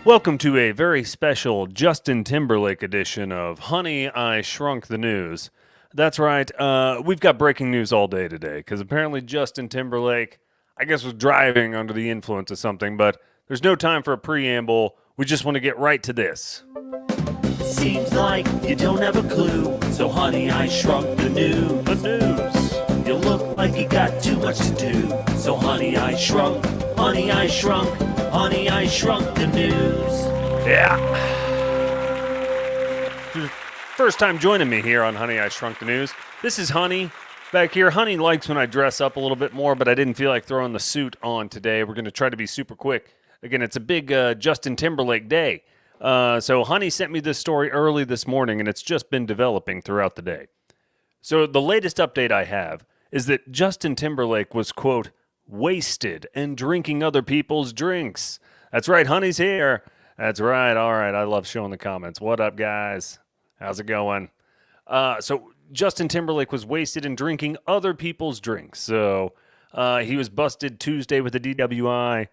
Welcome to a very special Justin Timberlake edition of Honey, I Shrunk the News. That's right, we've got breaking news all day today, because apparently Justin Timberlake, I guess, was driving under the influence of something, but there's no time for a preamble. We just want to get right to this. Seems like you don't have a clue, so honey, I shrunk the news. The news. You look like you got too much to do, so honey, I shrunk the news. Yeah. First time joining me here on Honey, I Shrunk the News. This is Honey back here. Honey likes when I dress up a little bit more, but I didn't feel like throwing the suit on today. We're going to try to be super quick. Again, it's a big Justin Timberlake day. So Honey sent me this story early this morning, and it's just been developing throughout the day. So the latest update I have is that Justin Timberlake was, quote, wasted and drinking other people's drinks. That's right, Honey's here. That's right. All right, I love showing the comments. What up, guys? How's it going? So Justin Timberlake was wasted and drinking other people's drinks. So he was busted Tuesday with a DWI,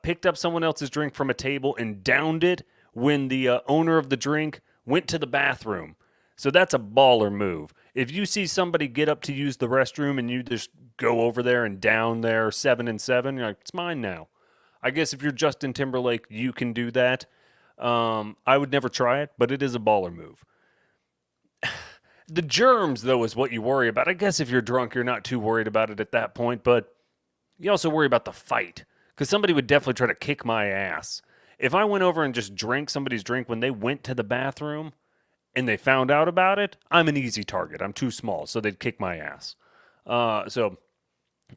picked up someone else's drink from a table and downed it when the owner of the drink went to the bathroom. So that's a baller move. If you see somebody get up to use the restroom and you just go over there and down their 7 and 7, you're like, it's mine now. I guess if you're Justin Timberlake, you can do that. I would never try it, but it is a baller move. The germs, though, is what you worry about. I guess if you're drunk, you're not too worried about it at that point, but you also worry about the fight, because somebody would definitely try to kick my ass. If I went over and just drank somebody's drink when they went to the bathroom and they found out about it, I'm an easy target. I'm too small, so they'd kick my ass. So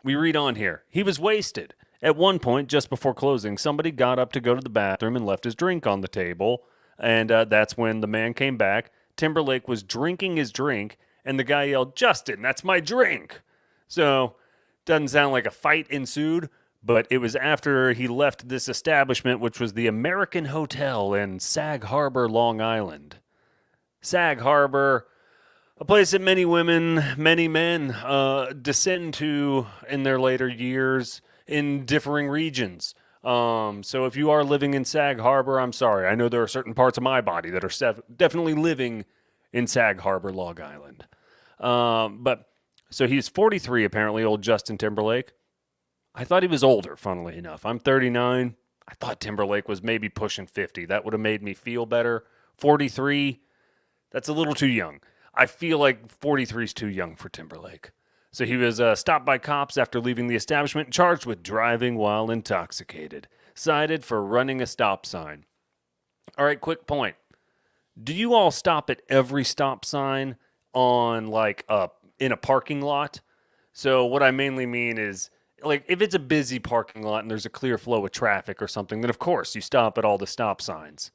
we read on here. He was wasted. At one point, just before closing, somebody got up to go to the bathroom and left his drink on the table, and that's when the man came back. Timberlake was drinking his drink, and the guy yelled, "Justin, that's my drink!" So, doesn't sound like a fight ensued, but it was after he left this establishment, which was the American Hotel in Sag Harbor, Long Island. Sag Harbor, a place that many women, many men descend to in their later years in differing regions. So if you are living in Sag Harbor, I'm sorry. I know there are certain parts of my body that are definitely living in Sag Harbor, Long Island. But so he's 43, apparently, old Justin Timberlake. I thought he was older, funnily enough. I'm 39. I thought Timberlake was maybe pushing 50. That would have made me feel better. 43, that's a little too young. I feel like 43 is too young for Timberlake. So he was stopped by cops after leaving the establishment, charged with driving while intoxicated, cited for running a stop sign. All right, quick point. Do you all stop at every stop sign on, like, in a parking lot? So what I mainly mean is, like, if it's a busy parking lot and there's a clear flow of traffic or something, then of course you stop at all the stop signs.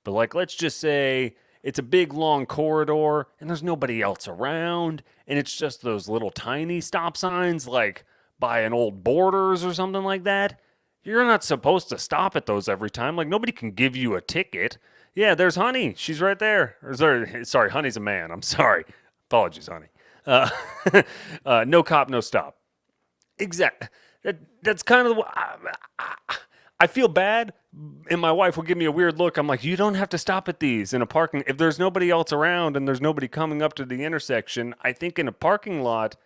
But, like, let's just say it's a big, long corridor, and there's nobody else around, and it's just those little tiny stop signs, like by an old Borders or something like that. You're not supposed to stop at those every time. Like, nobody can give you a ticket. Yeah, there's Honey. She's right there. Sorry, Honey's a man. I'm sorry. Apologies, Honey. No cop, no stop. Exactly. That's kind of the... I feel bad, and my wife will give me a weird look. I'm like, you don't have to stop at these in a parking. If there's nobody else around and there's nobody coming up to the intersection, I think in a parking lot,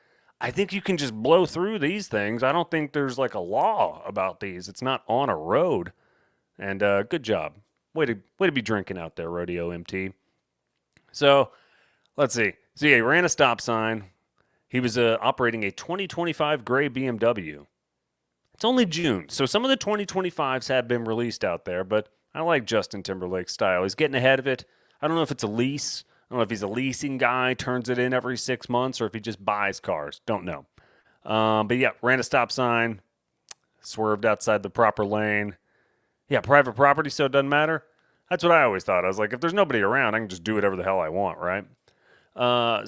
I think you can just blow through these things. I don't think there's like a law about these. It's not on a road. And good job. Way to be drinking out there, Rodeo MT. So, let's see. So, yeah, he ran a stop sign. He was operating a 2025 gray BMW. It's only June, so some of the 2025s have been released out there, but I like Justin Timberlake's style. He's getting ahead of it. I don't know if it's a lease. I don't know if he's a leasing guy, turns it in every 6 months, or if he just buys cars. Don't know. But yeah, ran a stop sign, swerved outside the proper lane. Yeah, private property, so it doesn't matter. That's what I always thought. I was like, if there's nobody around, I can just do whatever the hell I want, right?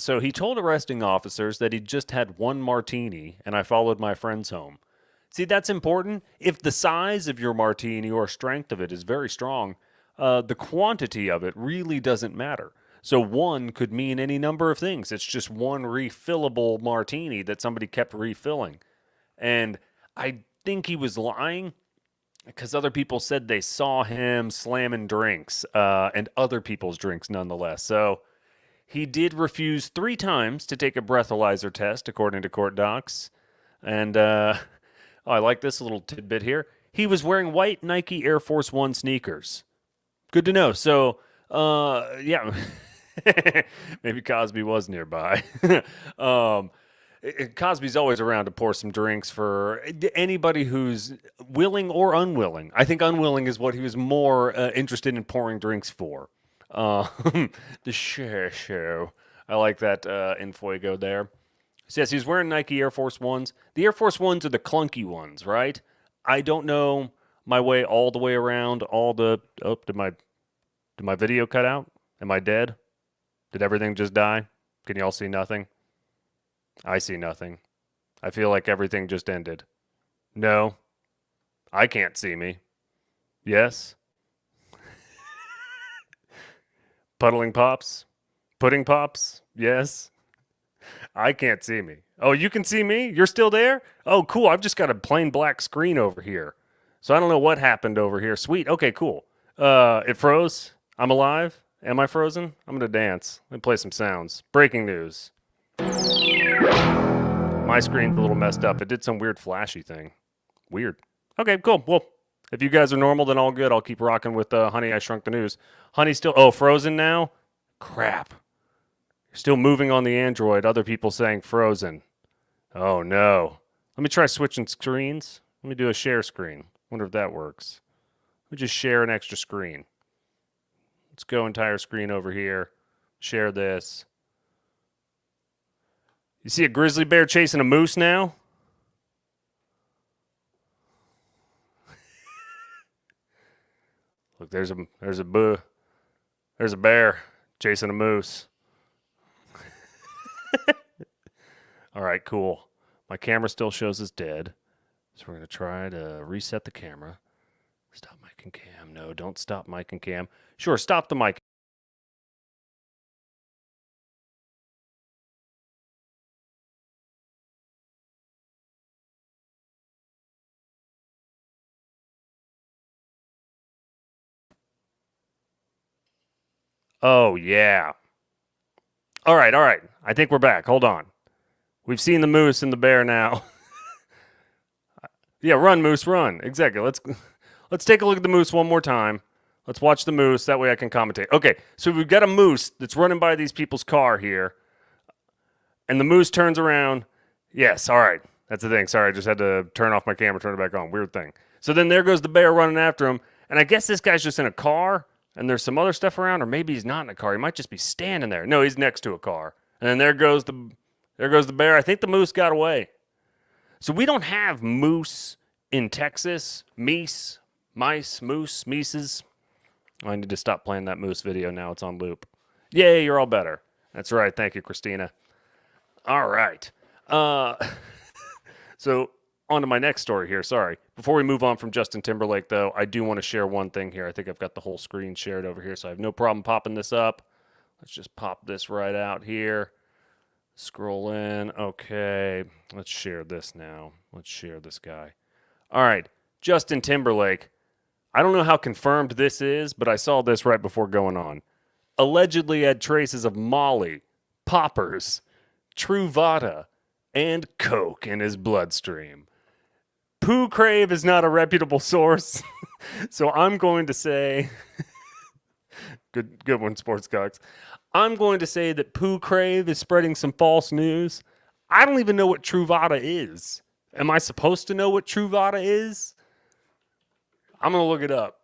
So he told arresting officers that he just had one martini, and I followed my friends home. See, that's important. If the size of your martini or strength of it is very strong, the quantity of it really doesn't matter. So one could mean any number of things. It's just one refillable martini that somebody kept refilling. And I think he was lying because other people said they saw him slamming drinks and other people's drinks nonetheless. So he did refuse 3 times to take a breathalyzer test, according to court docs. And I like this little tidbit here. He was wearing white Nike Air Force One sneakers. Good to know. So, yeah, maybe Cosby was nearby. Cosby's always around to pour some drinks for anybody who's willing or unwilling. I think unwilling is what he was more interested in pouring drinks for. The share show. I like that in Fuego there. So yes, he's wearing Nike Air Force Ones. The Air Force Ones are the clunky ones, right? I don't know my way all the way around all the... Oh, did my video cut out? Am I dead? Did everything just die? Can y'all see nothing? I see nothing. I feel like everything just ended. No. I can't see me. Yes? Puddling pops? Pudding pops? Yes? I can't see me. Oh, you can see me? You're still there? Oh, cool. I've just got a plain black screen over here. So I don't know what happened over here. Sweet. Okay, cool. It froze. I'm alive. Am I frozen? I'm going to dance. Let me play some sounds. Breaking news. My screen's a little messed up. It did some weird flashy thing. Weird. Okay, cool. Well, if you guys are normal, then all good. I'll keep rocking with Honey, I Shrunk the News. Honey's still... Oh, frozen now? Crap. Still moving on the Android. Other people saying frozen. Oh, no. Let me try switching screens. Let me do a share screen. Wonder if that works. Let me just share an extra screen. Let's go entire screen over here. Share this. You see a grizzly bear chasing a moose now? Look, there's a bear chasing a moose. All right, cool. My camera still shows us dead. So we're going to try to reset the camera. Stop mic and cam. No, don't stop mic and cam. Sure, stop the mic. Oh, yeah. All right. I think we're back. Hold on. We've seen the moose and the bear now. Yeah, run, moose, run. Exactly. Let's take a look at the moose one more time. Let's watch the moose. That way I can commentate. Okay, so we've got a moose that's running by these people's car here. And the moose turns around. Yes, all right. That's the thing. Sorry, I just had to turn off my camera, turn it back on. Weird thing. So then there goes the bear running after him. And I guess this guy's just in a car. And there's some other stuff around. Or maybe he's not in a car. He might just be standing there. No, he's next to a car. And then there goes the bear. I think the moose got away. So we don't have moose in Texas. Meese, mice, moose, mices. I need to stop playing that moose video now. It's on loop. Yay, you're all better. That's right. Thank you, Christina. All right. So on to my next story here. Sorry. Before we move on from Justin Timberlake, though, I do want to share one thing here. I think I've got the whole screen shared over here, so I have no problem popping this up. Let's just pop this right out here. Scroll in. Okay. Let's share this now. Let's share this guy. All right. Justin Timberlake. I don't know how confirmed this is, but I saw this right before going on. Allegedly had traces of Molly, poppers, Truvada, and coke in his bloodstream. Poo Crave is not a reputable source, so I'm going to say... Good one, Sports Cox. I'm going to say that Poo Crave is spreading some false news. I don't even know what Truvada is. Am I supposed to know what Truvada is? I'm going to look it up.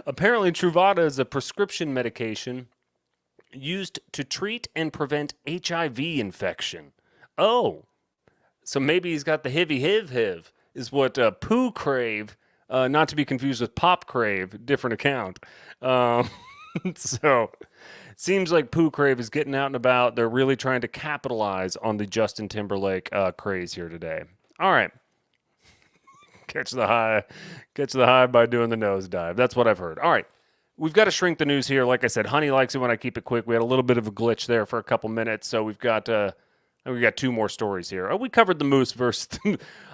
Apparently, Truvada is a prescription medication used to treat and prevent HIV infection. Oh, so maybe he's got the HIV, is what Poo Crave, not to be confused with Pop Crave, different account. So it seems like Poo Crave is getting out and about. They're really trying to capitalize on the Justin Timberlake craze here today. All right. Catch the high by doing the nosedive. That's what I've heard. All right. we've got to shrink the news here. Like I said, Honey likes it when I keep it quick. We had a little bit of a glitch there for a couple minutes, so we got 2 more stories here. Oh, we covered the moose versus.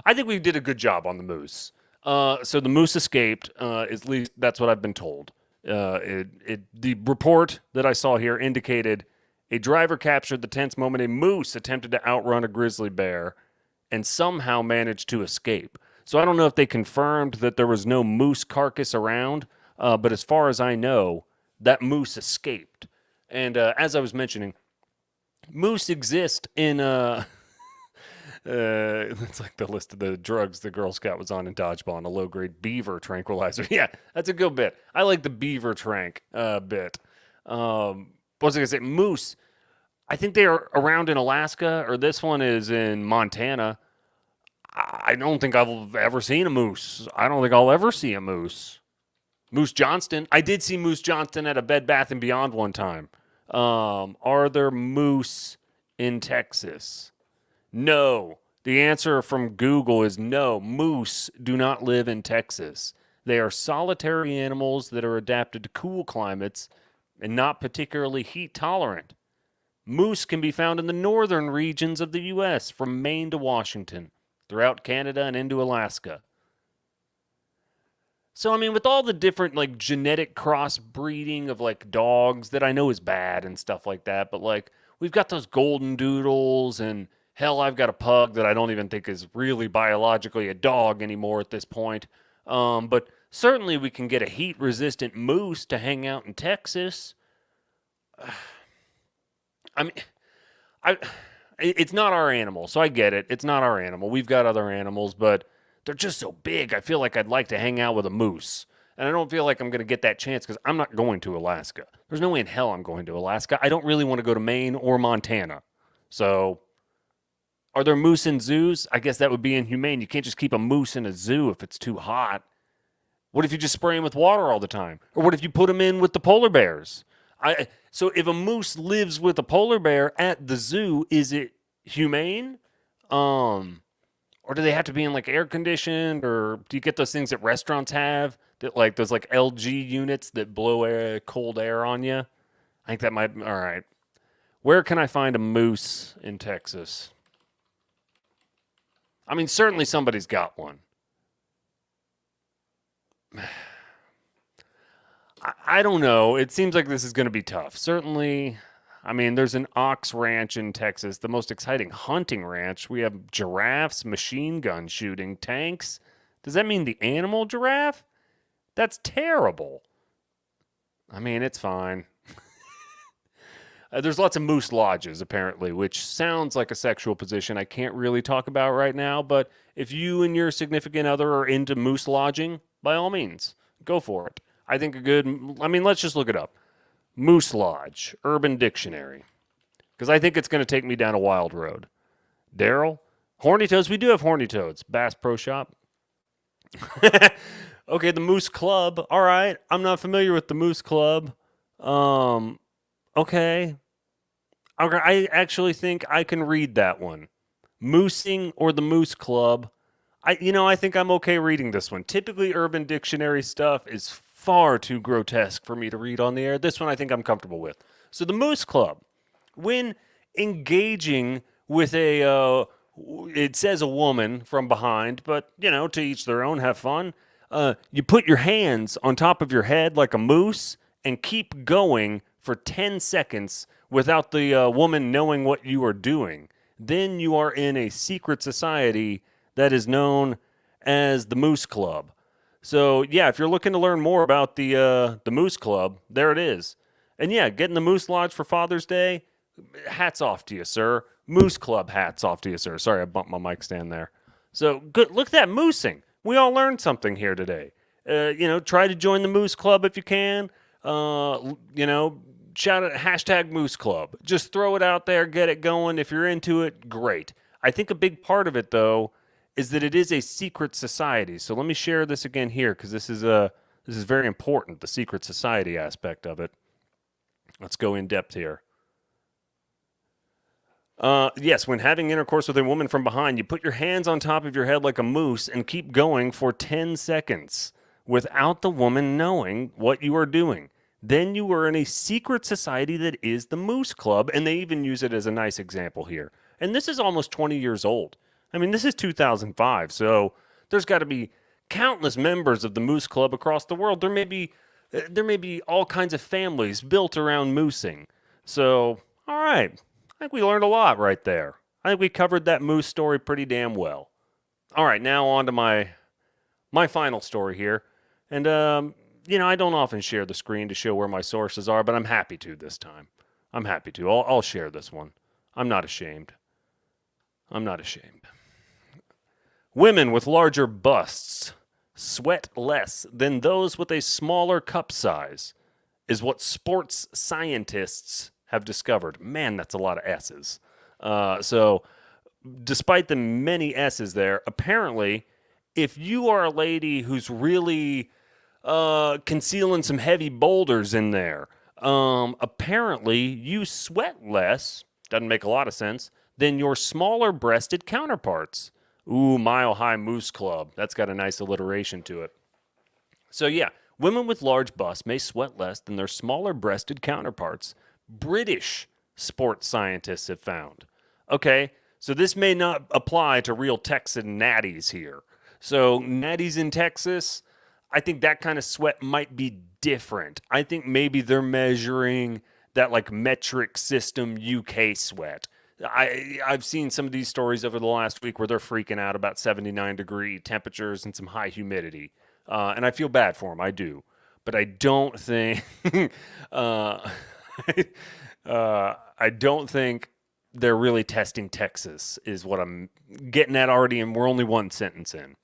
I think we did a good job on the moose. So the moose escaped. At least that's what I've been told. The report that I saw here indicated a driver captured the tense moment a moose attempted to outrun a grizzly bear and somehow managed to escape. So I don't know if they confirmed that there was no moose carcass around, but as far as I know, that moose escaped. And as I was mentioning, moose exist in it's like the list of the drugs the Girl Scout was on in dodgeball and a low-grade beaver tranquilizer. Yeah, that's a good bit. I like the beaver trank bit. What was I going to say? Moose, I think they are around in Alaska, or this one is in Montana. I don't think I've ever seen a moose. I don't think I'll ever see a moose. Moose Johnston. I did see Moose Johnston at a Bed Bath & Beyond one time. Are there moose in Texas? No. The answer from Google is no. Moose do not live in Texas. They are solitary animals that are adapted to cool climates and not particularly heat tolerant. Moose can be found in the northern regions of the U.S., from Maine to Washington, throughout Canada and into Alaska. So, I mean, with all the different, like, genetic crossbreeding of, like, dogs that I know is bad and stuff like that, but, like, we've got those golden doodles, and hell, I've got a pug that I don't even think is really biologically a dog anymore at this point. But certainly we can get a heat-resistant moose to hang out in Texas. I mean, it's not our animal, so I get it. It's not our animal. We've got other animals, but they're just so big. I feel like I'd like to hang out with a moose. And I don't feel like I'm going to get that chance because I'm not going to Alaska. There's no way in hell I'm going to Alaska. I don't really want to go to Maine or Montana. So, are there moose in zoos? I guess that would be inhumane. You can't just keep a moose in a zoo if it's too hot. What if you just spray them with water all the time? Or what if you put them in with the polar bears? So if a moose lives with a polar bear at the zoo, is it humane? Or do they have to be in like air conditioned? Or do you get those things that restaurants have that like those like LG units that blow cold air on you? I think that might. All right. Where can I find a moose in Texas? I mean, certainly somebody's got one. I don't know. It seems like this is going to be tough. Certainly, I mean, there's an ox ranch in Texas, the most exciting hunting ranch. We have giraffes, machine gun shooting, tanks. Does that mean the animal giraffe? That's terrible. I mean, it's fine. There's lots of moose lodges, apparently, which sounds like a sexual position I can't really talk about right now. But if you and your significant other are into moose lodging, by all means, go for it. I think let's just look it up. Moose Lodge, Urban Dictionary. Because I think it's going to take me down a wild road. Daryl? Horny toads? We do have horny toads. Bass Pro Shop. Okay, the Moose Club. All right. I'm not familiar with the Moose Club. Okay. I actually think I can read that one. Moosing or the Moose Club. I think I'm okay reading this one. Typically, Urban Dictionary stuff is far too grotesque for me to read on the air. This one I think I'm comfortable with. So the Moose Club, when engaging with it says a woman from behind, but, to each their own, have fun. You put your hands on top of your head like a moose and keep going for 10 seconds without the woman knowing what you are doing. Then you are in a secret society that is known as the Moose Club. So, yeah, if you're looking to learn more about the Moose Club, there it is. And, yeah, getting the Moose Lodge for Father's Day, hats off to you, sir. Moose Club, hats off to you, sir. Sorry, I bumped my mic stand there. So, good. Look at that moosing. We all learned something here today. Try to join the Moose Club if you can. Shout out hashtag Moose Club. Just throw it out there, get it going. If you're into it, great. I think a big part of it, though, is that it is a secret society. So let me share this again here because this is very important, the secret society aspect of it. Let's go in depth here. Yes, when having intercourse with a woman from behind, you put your hands on top of your head like a moose and keep going for 10 seconds without the woman knowing what you are doing. then you were in a secret society that is the Moose Club, and they even use it as a nice example here. And this is almost 20 years old. I mean, this is 2005, so there's got to be countless members of the Moose Club across the world. There may be all kinds of families built around moosing. So, all right, I think we learned a lot right there. I think we covered that moose story pretty damn well. All right, now on to my final story here. And I don't often share the screen to show where my sources are, but I'm happy to this time. I'm happy to. I'll share this one. I'm not ashamed. Women with larger busts sweat less than those with a smaller cup size, is what sports scientists have discovered. Man, that's a lot of S's. So, despite the many S's there, apparently, if you are a lady who's really concealing some heavy boulders in there, apparently you sweat less, doesn't make a lot of sense, than your smaller breasted counterparts. Ooh, Mile High Moose Club. That's got a nice alliteration to it. So yeah, women with large busts may sweat less than their smaller breasted counterparts. British sports scientists have found. Okay, so this may not apply to real Texan natties here. So natties in Texas, I think that kind of sweat might be different. I think maybe they're measuring that like metric system UK sweat. I've seen some of these stories over the last week where they're freaking out about 79-degree temperatures and some high humidity. And I feel bad for them, I do. But I don't think I don't think they're really testing Texas is what I'm getting at already, and we're only one sentence in.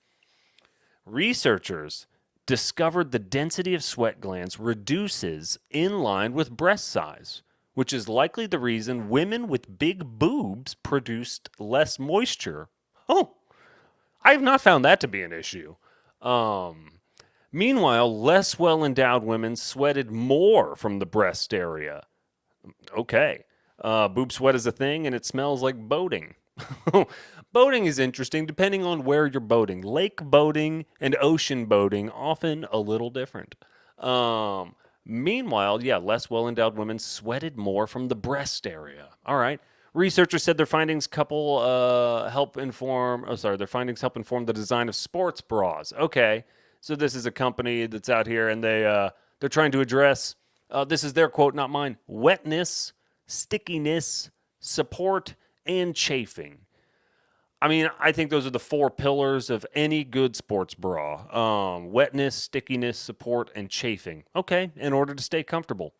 Researchers discovered the density of sweat glands reduces in line with breast size, which is likely the reason women with big boobs produced less moisture. Oh, I have not found that to be an issue. Meanwhile, less well-endowed women sweated more from the breast area. Okay. Boob sweat is a thing, and it smells like boating. Boating is interesting depending on where you're boating. Lake boating and ocean boating, often a little different. Meanwhile, yeah, less well-endowed women sweated more from the breast area. All right. Researchers said their findings help inform the design of sports bras. Okay. So this is a company that's out here, and they're trying to address, this is their quote, not mine, wetness, stickiness, support, and chafing. I mean, I think those are the four pillars of any good sports bra. Wetness, stickiness, support, and chafing. Okay, in order to stay comfortable.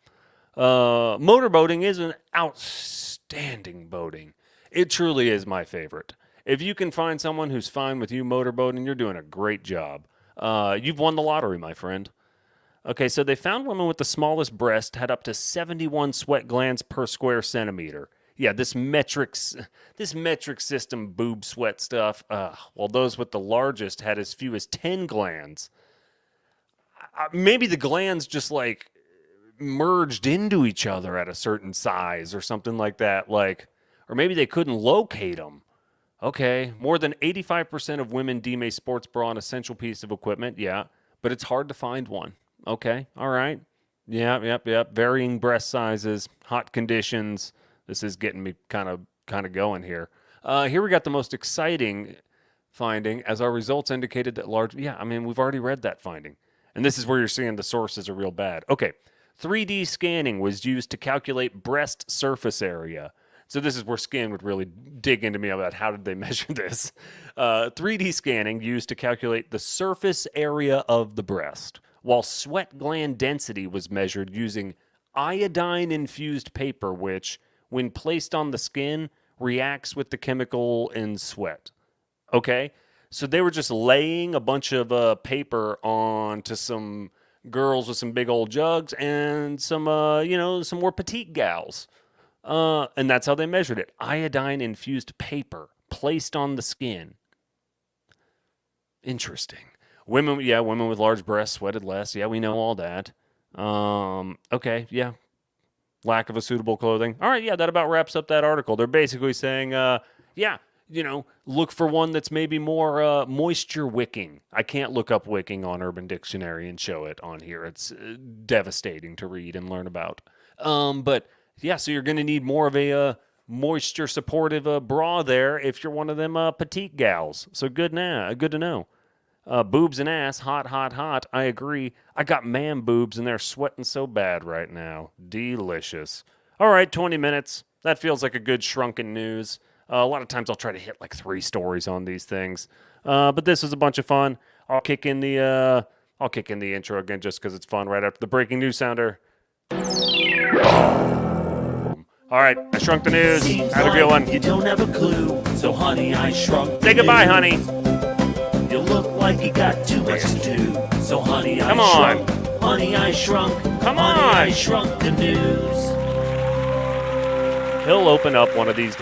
Motorboating is an outstanding boating. It truly is my favorite. If you can find someone who's fine with you motorboating, you're doing a great job. You've won the lottery, my friend. Okay, so they found women with the smallest breast had up to 71 sweat glands per square centimeter. Yeah, this metric system boob sweat stuff, while those with the largest had as few as 10 glands. Maybe the glands just like merged into each other at a certain size or something like that, or maybe they couldn't locate them. Okay, more than 85% of women deem a sports bra an essential piece of equipment, yeah, but it's hard to find one. Okay, all right. Yep. Varying breast sizes, hot conditions. This is getting me kind of going here. Here we got the most exciting finding, as our results indicated that we've already read that finding. And this is where you're seeing the sources are real bad. Okay, 3D scanning was used to calculate breast surface area. So this is where Skin would really dig into me about how did they measure this. 3D scanning used to calculate the surface area of the breast, while sweat gland density was measured using iodine-infused paper, which, when placed on the skin, reacts with the chemical in sweat. Okay? So they were just laying a bunch of paper onto some girls with some big old jugs and some more petite gals. And that's how they measured it. Iodine-infused paper placed on the skin. Interesting. Women with large breasts sweated less. Yeah, we know all that. Okay, yeah. Lack of a suitable clothing. All right, yeah, that about wraps up that article. They're basically saying, look for one that's maybe more moisture wicking. I can't look up wicking on Urban Dictionary and show it on here. It's devastating to read and learn about. But yeah, so you're going to need more of a moisture supportive bra there if you're one of them petite gals. So good to know. Boobs and ass, hot, hot, hot. I agree. I got man boobs and they're sweating so bad right now. Delicious. All right, 20 minutes. That feels like a good shrunken news. A lot of times I'll try to hit like 3 stories on these things. But this was a bunch of fun. I'll kick in the intro again just because it's fun right after the breaking news sounder. All right, I shrunk the news. Seems Have a good one. You don't have a clue. So honey, I shrunk the Say goodbye, news. honey. You look like you got too much to do. So honey, Come I on. shrunk. Honey, I shrunk. Come Honey, on. I shrunk the news. He'll open up one of these days.